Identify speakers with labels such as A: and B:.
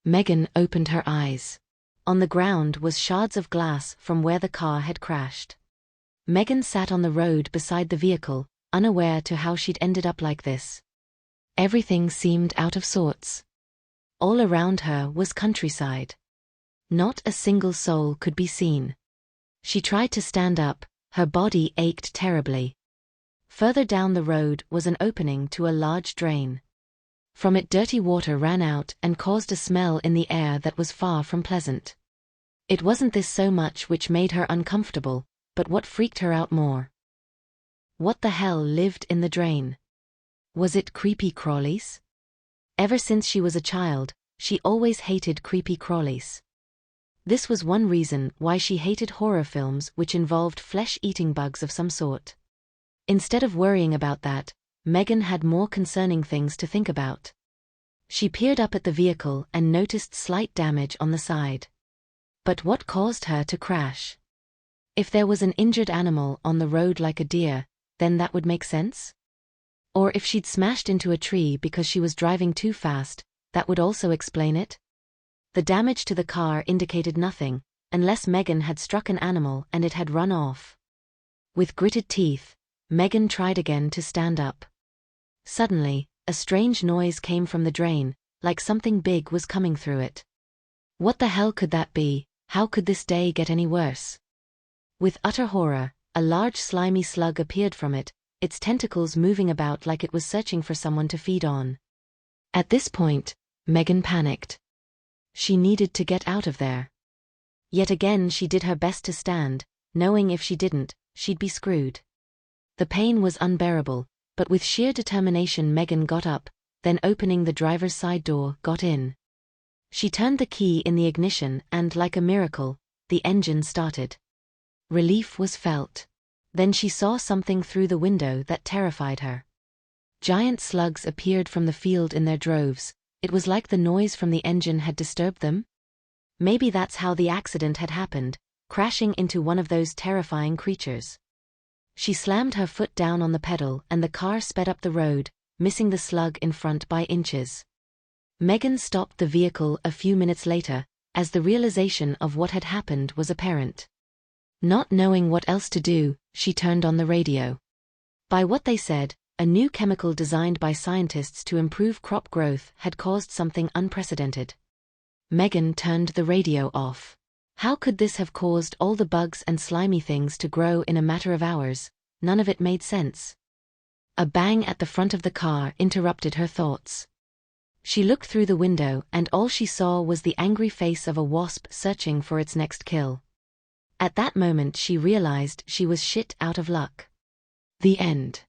A: Megan opened her eyes. On the ground was shards of glass from where the car had crashed. Megan sat on the road beside the vehicle, unaware to how she'd ended up like this. Everything seemed out of sorts. All around her was countryside. Not a single soul could be seen. She tried to stand up, her body ached terribly. Further down the road was an opening to a large drain. From it dirty water ran out and caused a smell in the air that was far from pleasant. It wasn't this so much which made her uncomfortable, but what freaked her out more. What the hell lived in the drain? Was it creepy crawlies? Ever since she was a child, she always hated creepy crawlies. This was one reason why she hated horror films which involved flesh-eating bugs of some sort. Instead of worrying about that, Megan had more concerning things to think about. She peered up at the vehicle and noticed slight damage on the side. But what caused her to crash? If there was an injured animal on the road like a deer, then that would make sense? Or if she'd smashed into a tree because she was driving too fast, that would also explain it? The damage to the car indicated nothing, unless Megan had struck an animal and it had run off. With gritted teeth, Megan tried again to stand up. Suddenly, a strange noise came from the drain, like something big was coming through it. What the hell could that be? How could this day get any worse? With utter horror, a large slimy slug appeared from it, its tentacles moving about like it was searching for someone to feed on. At this point, Megan panicked. She needed to get out of there. Yet again she did her best to stand, knowing if she didn't, she'd be screwed. The pain was unbearable, but with sheer determination Megan got up, then opening the driver's side door, got in. She turned the key in the ignition and, like a miracle, the engine started. Relief was felt. Then she saw something through the window that terrified her. Giant slugs appeared from the field in their droves. It was like the noise from the engine had disturbed them. Maybe that's how the accident had happened, crashing into one of those terrifying creatures. She slammed her foot down on the pedal and the car sped up the road, missing the slug in front by inches. Megan stopped the vehicle a few minutes later, as the realization of what had happened was apparent. Not knowing what else to do, she turned on the radio. By what they said, a new chemical designed by scientists to improve crop growth had caused something unprecedented. Megan turned the radio off. How could this have caused all the bugs and slimy things to grow in a matter of hours? None of it made sense. A bang at the front of the car interrupted her thoughts. She looked through the window and all she saw was the angry face of a wasp searching for its next kill. At that moment she realized she was shit out of luck. The end.